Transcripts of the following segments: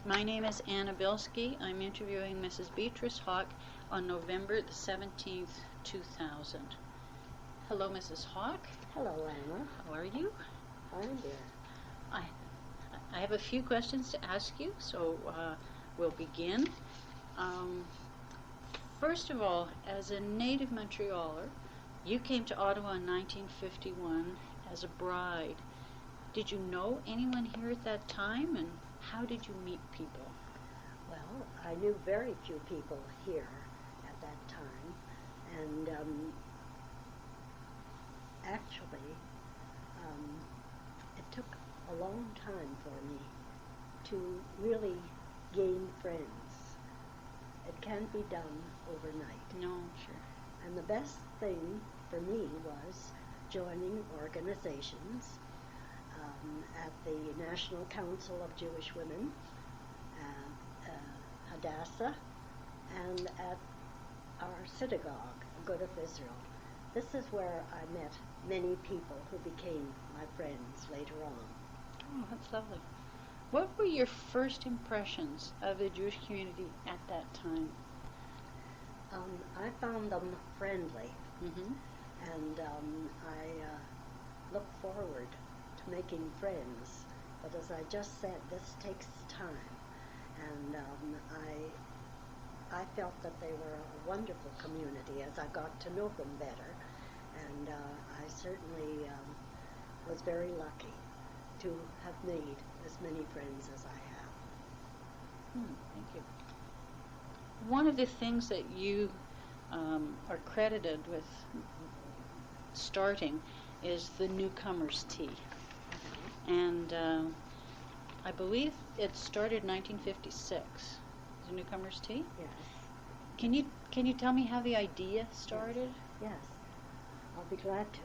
My name is Anna Bilsky. I'm interviewing Mrs. Beatrice Hock on November the 17th, 2000. Hello, Mrs. Hock. Hello, Anna. How are you? Fine, dear. I have a few questions to ask you, so we'll begin. First of all, as a native Montrealer, you came to Ottawa in 1951 as a bride. Did you know anyone here at that time, and how did you meet people? Well, I knew very few people here at that time, and actually, it took a long time for me to really gain friends. It can't be done overnight. No, sure. And the best thing for me was joining organizations at the National Council of Jewish Women, Hadassah, and at our synagogue, Good of Israel. This is where I met many people who became my friends later on. Oh, that's lovely. What were your first impressions of the Jewish community at that time? I found them friendly, Mm-hmm. and I look forward to making friends. But as I just said, this takes time, and I felt that they were a wonderful community as I got to know them better, and I certainly was very lucky to have made as many friends as I have. Thank you. One of the things that you are credited with starting is the Newcomers Tea. And I believe it started in 1956, the Newcomers Tea? Yes. Can you tell me how the idea started? Yes, I'll be glad to.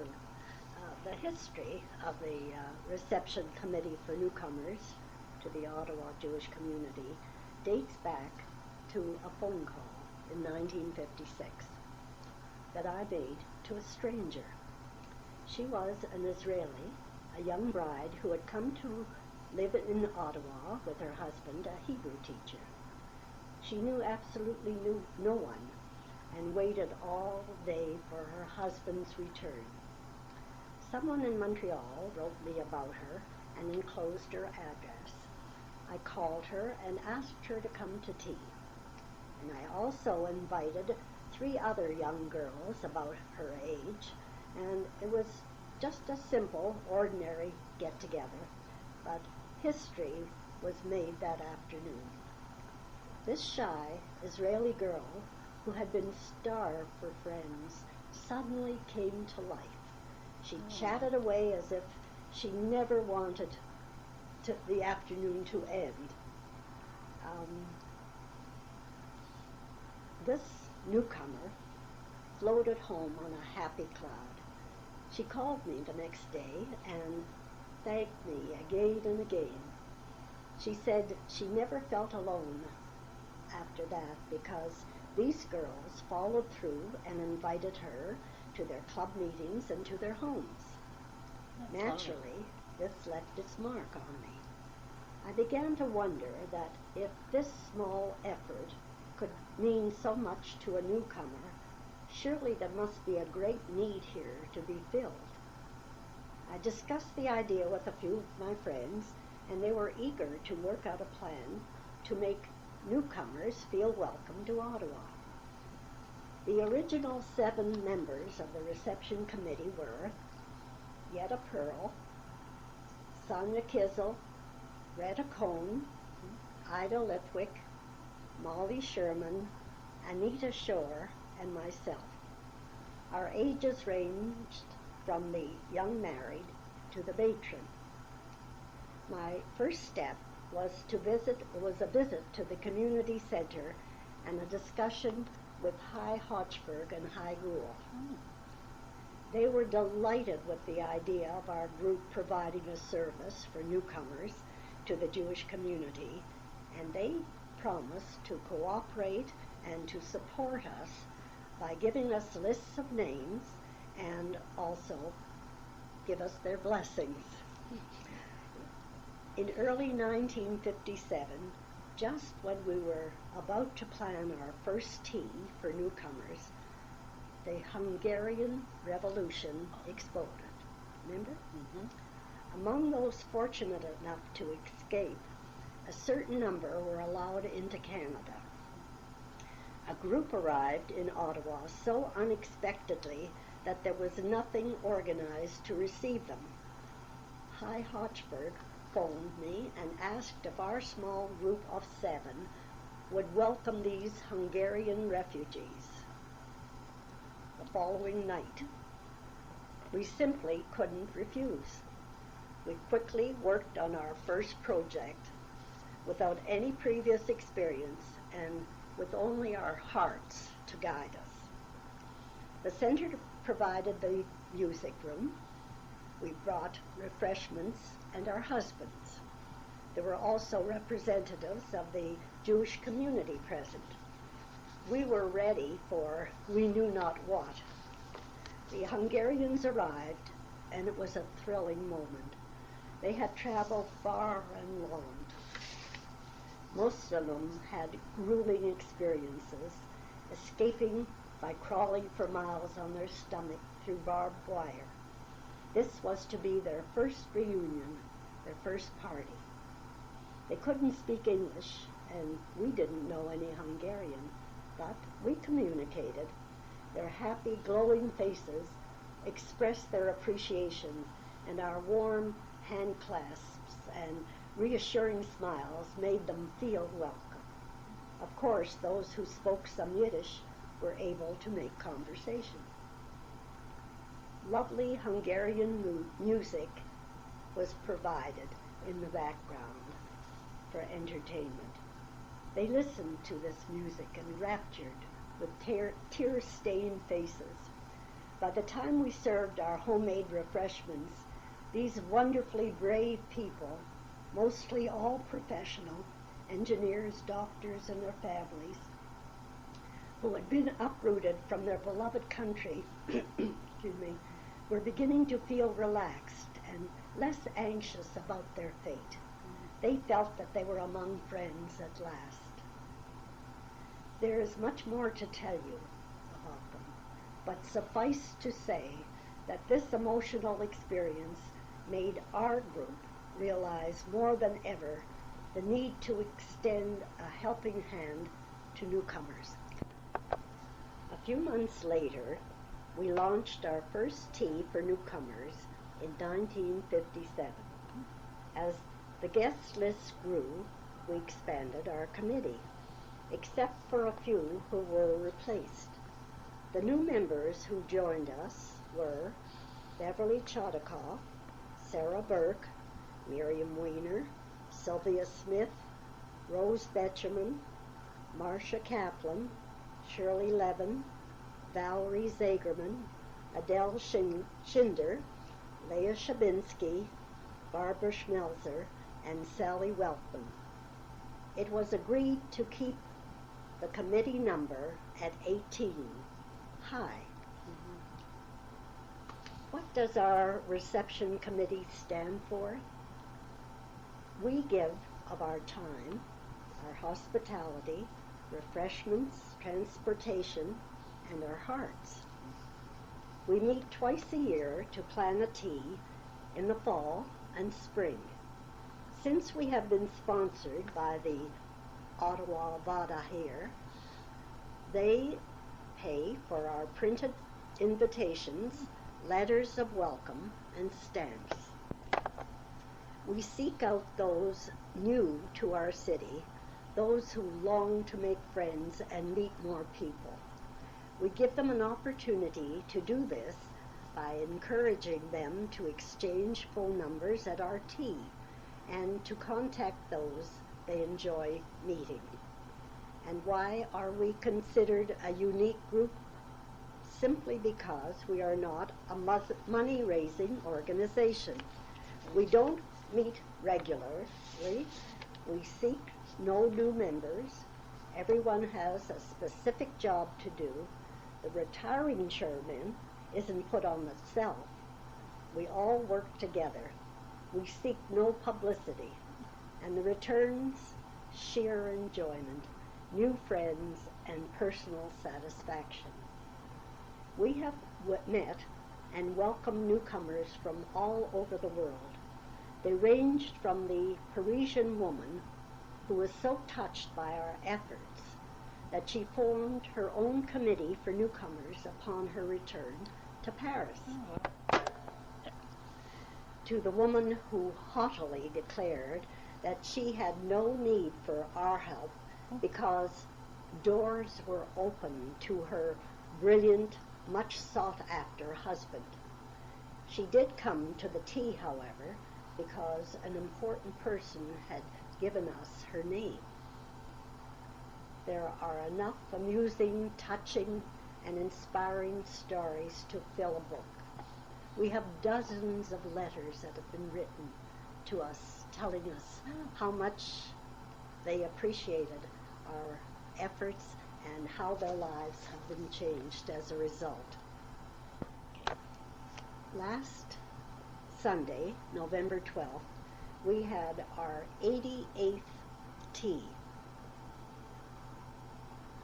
The history of the reception committee for newcomers to the Ottawa Jewish community dates back to a phone call in 1956 that I made to a stranger. She was an Israeli, a young bride who had come to live in Ottawa with her husband, a Hebrew teacher. She knew absolutely no one and waited all day for her husband's return. Someone in Montreal wrote me about her and enclosed her address. I called her and asked her to come to tea. And I also invited 3 other young girls about her age, and it was just a simple, ordinary get-together, but history was made that afternoon. This shy Israeli girl, who had been starved for friends, suddenly came to life. She chatted away as if she never wanted the afternoon to end. This newcomer floated home on a happy cloud. She called me the next day and thanked me again and again. She said she never felt alone after that because these girls followed through and invited her to their club meetings and to their homes. Naturally, this left its mark on me. I began to wonder that if this small effort could mean so much to a newcomer, surely there must be a great need here to be filled. I discussed the idea with a few of my friends, and they were eager to work out a plan to make newcomers feel welcome to Ottawa. The original 7 members of the reception committee were Yetta Pearl, Sonia Kizel, Retta Cohn, Ida Lithwick, Molly Sherman, Anita Shore, and myself. Our ages ranged from the young married to the matron. My first step was a visit to the community center and a discussion with High Hochberg and High Rule. They were delighted with the idea of our group providing a service for newcomers to the Jewish community, and they promised to cooperate and to support us by giving us lists of names and also give us their blessings. In early 1957, Just when we were about to plan our first tea for newcomers, the Hungarian Revolution exploded. Remember? Mm-hmm. Among those fortunate enough to escape, a certain number were allowed into Canada. A group arrived in Ottawa so unexpectedly that there was nothing organized to receive them. High Hochberg phoned me and asked if our small group of 7 would welcome these Hungarian refugees the following night. We simply couldn't refuse. We quickly worked on our first project without any previous experience and with only our hearts to guide us. The center provided the music room. We brought refreshments and our husbands. There were also representatives of the Jewish community present. We were ready for we knew not what. The Hungarians arrived, and it was a thrilling moment. They had traveled far and long. Most of them had grueling experiences, escaping by crawling for miles on their stomach through barbed wire. This was to be their first reunion, their first party. They couldn't speak English, and we didn't know any Hungarian, but we communicated. Their happy, glowing faces expressed their appreciation, and our warm hand clasps and reassuring smiles made them feel welcome. Of course, those who spoke some Yiddish were able to make conversation. Lovely Hungarian music was provided in the background for entertainment. They listened to this music enraptured with tear-stained faces. By the time we served our homemade refreshments, these wonderfully brave people, mostly all professional, engineers, doctors, and their families, who had been uprooted from their beloved country, were beginning to feel relaxed and less anxious about their fate. They felt that they were among friends at last. There is much more to tell you about them, but suffice to say that this emotional experience made our group realize more than ever the need to extend a helping hand to newcomers. A few months later, we launched our first tea for newcomers in 1957. As the guest list grew, we expanded our committee, except for a few who were replaced. The new members who joined us were Beverly Chodikoff, Sarah Burke, Miriam Weiner, Sylvia Smith, Rose Betcherman, Marcia Kaplan, Shirley Levin, Valerie Zagerman, Adele Schinder, Leah Shabinsky, Barbara Schmelzer, and Sally Welkman. It was agreed to keep the committee number at 18, high. What does our reception committee stand for? We give of our time, our hospitality, refreshments, transportation, and our hearts. We meet twice a year to plan a tea in the fall and spring. Since we have been sponsored by the Ottawa Vada here, they pay for our printed invitations, letters of welcome, and stamps. We seek out those new to our city, those who long to make friends and meet more people. We give them an opportunity to do this by encouraging them to exchange phone numbers at our tea and to contact those they enjoy meeting. And why are we considered a unique group? Simply because we are not a money-raising organization. We don't meet regularly. We seek no new members. Everyone has a specific job to do. The retiring chairman isn't put on the shelf. We all work together. We seek no publicity, and the returns sheer enjoyment, new friends, and personal satisfaction. We have met and welcomed newcomers from all over the world. They ranged from the Parisian woman who was so touched by our efforts that she formed her own committee for newcomers upon her return to Paris, to the woman who haughtily declared that she had no need for our help because doors were open to her brilliant, much sought-after husband. She did come to the tea, however, because an important person had given us her name. There are enough amusing, touching, and inspiring stories to fill a book. We have dozens of letters that have been written to us telling us how much they appreciated our efforts and how their lives have been changed as a result. Last Sunday, November 12th, we had our 88th tea.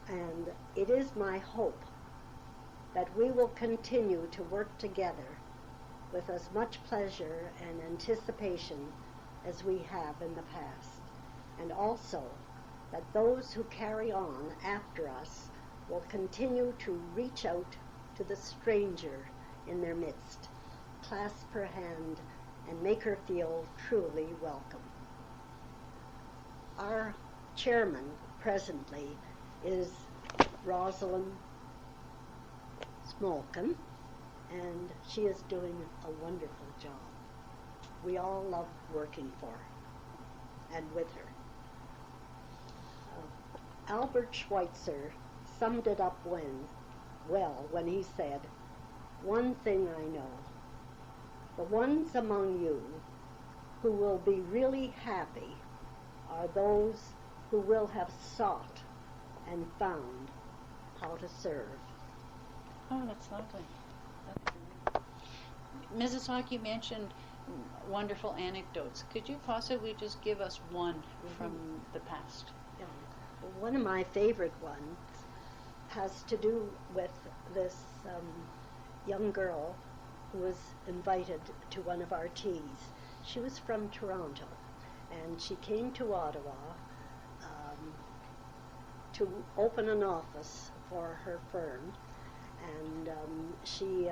And it is my hope that we will continue to work together with as much pleasure and anticipation as we have in the past, and also that those who carry on after us will continue to reach out to the stranger in their midst, clasp her hand, and make her feel truly welcome. Our chairman presently is Rosalind Smolkin, and she is doing a wonderful job. We all love working for her and with her. Albert Schweitzer summed it up when he said, "One thing I know, the ones among you who will be really happy are those who will have sought and found how to serve." Oh, that's lovely. Mrs. Hock, you mentioned wonderful anecdotes. Could you possibly just give us one from the past? Yeah. One of my favorite ones has to do with this young girl who was invited to one of our teas. She was from Toronto, and she came to Ottawa to open an office for her firm, and she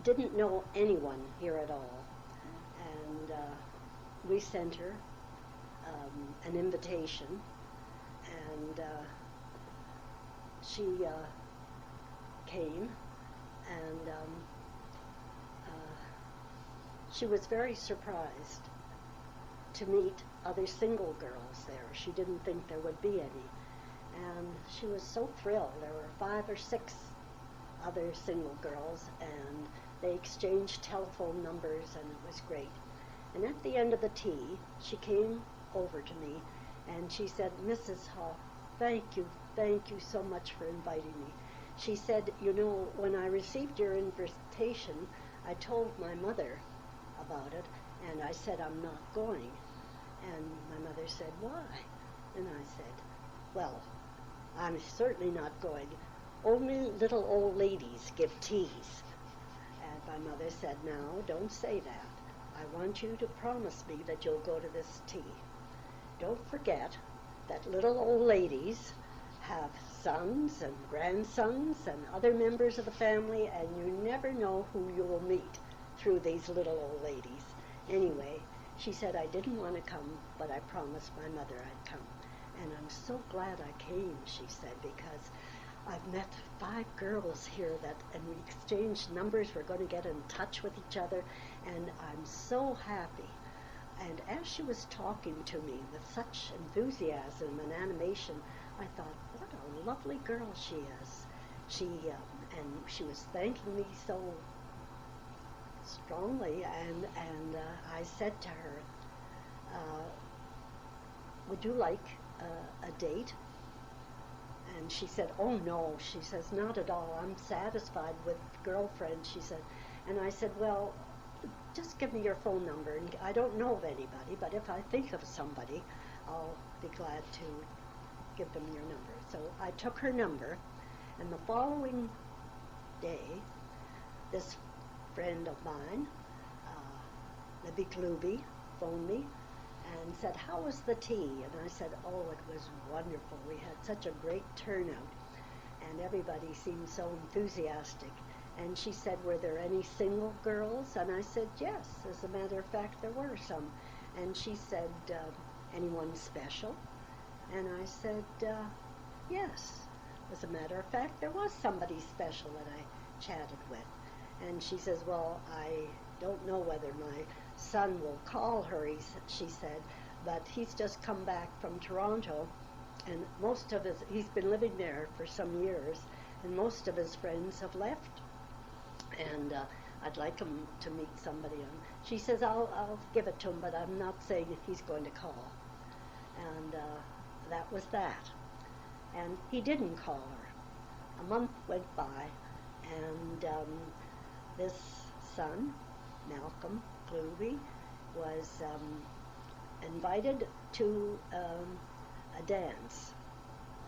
didn't know anyone here at all, and we sent her an invitation, and she came, and she was very surprised to meet other single girls there. She didn't think there would be any, and she was so thrilled. There were 5 or 6 other single girls, and they exchanged telephone numbers, and it was great. And at the end of the tea, she came over to me, and she said, "Mrs. Hock, thank you so much for inviting me." She said, "You know, when I received your invitation, I told my mother about it, and I said I'm not going." And my mother said, "Why?" And I said, "Well, I'm certainly not going. Only little old ladies give teas." And my mother said, "Now, don't say that. I want you to promise me that you'll go to this tea. Don't forget that little old ladies have sons and grandsons and other members of the family, and you never know who you will meet through these little old ladies." Anyway, she said I didn't want to come, but I promised my mother I'd come. And I'm so glad I came, she said, because I've met 5 girls here and we exchanged numbers. We're going to get in touch with each other, and I'm so happy. And as she was talking to me with such enthusiasm and animation, I thought, what a lovely girl she is. And she was thanking me so strongly, and I said to her, "Would you like a date?" And she said, "Oh no," she says, "not at all. I'm satisfied with girlfriends," she said. And I said, "Well, just give me your phone number. And I don't know of anybody, but if I think of somebody, I'll be glad to give them your number. So I took her number, and the following day, this friend of mine, Libby Gluby, phoned me and said, "How was the tea?" And I said, "Oh, it was wonderful. We had such a great turnout, and everybody seemed so enthusiastic." And she said, "Were there any single girls?" And I said, "Yes, as a matter of fact, there were some." And she said, "Anyone special?" And I said, "Yes, as a matter of fact, there was somebody special that I chatted with." And she says, "Well, I don't know whether my son will call her," she said, "but he's just come back from Toronto, and he's been living there for some years, and most of his friends have left, and I'd like him to meet somebody." And she says, I'll give it to him, but I'm not saying if he's going to call." And that was that. And he didn't call her. A month went by, and this son, Malcolm Gluby, was invited to a dance,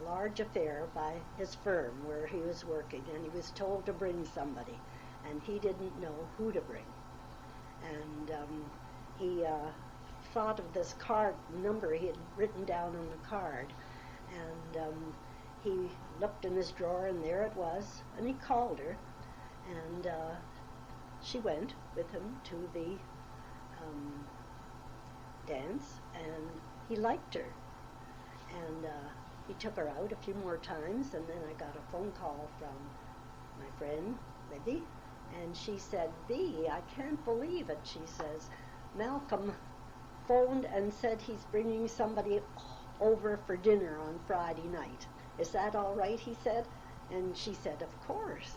a large affair by his firm where he was working, and he was told to bring somebody, and he didn't know who to bring. And he thought of this card number he had written down on the card, and he looked in his drawer, and there it was, and he called her, and she went with him to the dance, and he liked her, and he took her out a few more times, and then I got a phone call from my friend Libby, and she said, "Bea, I can't believe it," she says. "Malcolm phoned and said he's bringing somebody over for dinner on Friday night. Is that all right?" he said. And she said, "Of course."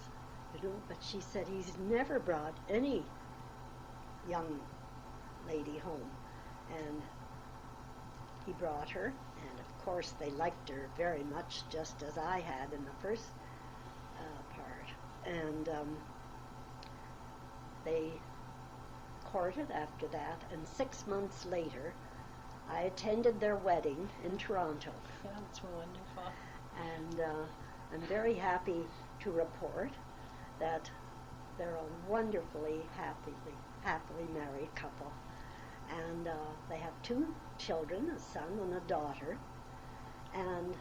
But she said he's never brought any young lady home. And he brought her, and of course they liked her very much, just as I had in the first part. And they courted after that, and 6 months later, I attended their wedding in Toronto. That's wonderful. And I'm very happy to report that they're a wonderfully happily married couple. And they have 2 children, a son and a daughter. And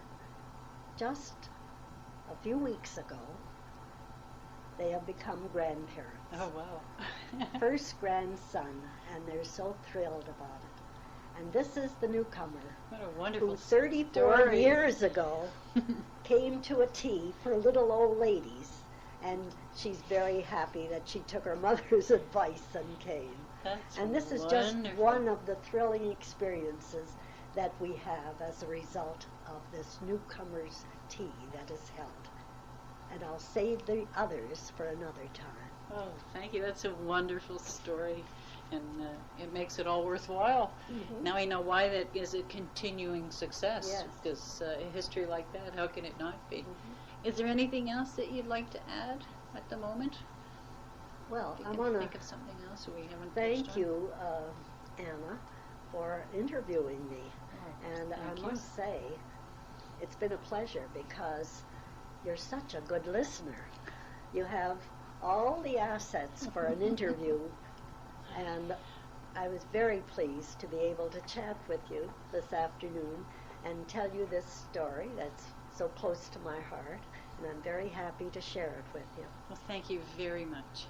just a few weeks ago, they have become grandparents. Oh, wow. First grandson, and they're so thrilled about it. And this is the newcomer. What a wonderful who 34 story. years ago came to a tea for little old ladies, and she's very happy that she took her mother's advice and came. That's and this is wonderful. just one of the thrilling experiences that we have as a result of this Newcomers Tea that is held. And I'll save the others for another time. Oh, thank you. That's a wonderful story, and it makes it all worthwhile. Mm-hmm. Now I know why that is a continuing success. Yes. Because a history like that, how can it not be? Mm-hmm. Is there anything else that you'd like to add at the moment? Well, You I can want to think of something else we haven't touched thank on? you, Anna, for interviewing me. Oh, And thank I you. must say, it's been a pleasure because you're such a good listener. You have all the assets for an interview, and I was very pleased to be able to chat with you this afternoon and tell you this story that's so close to my heart, and I'm very happy to share it with you. Well, thank you very much.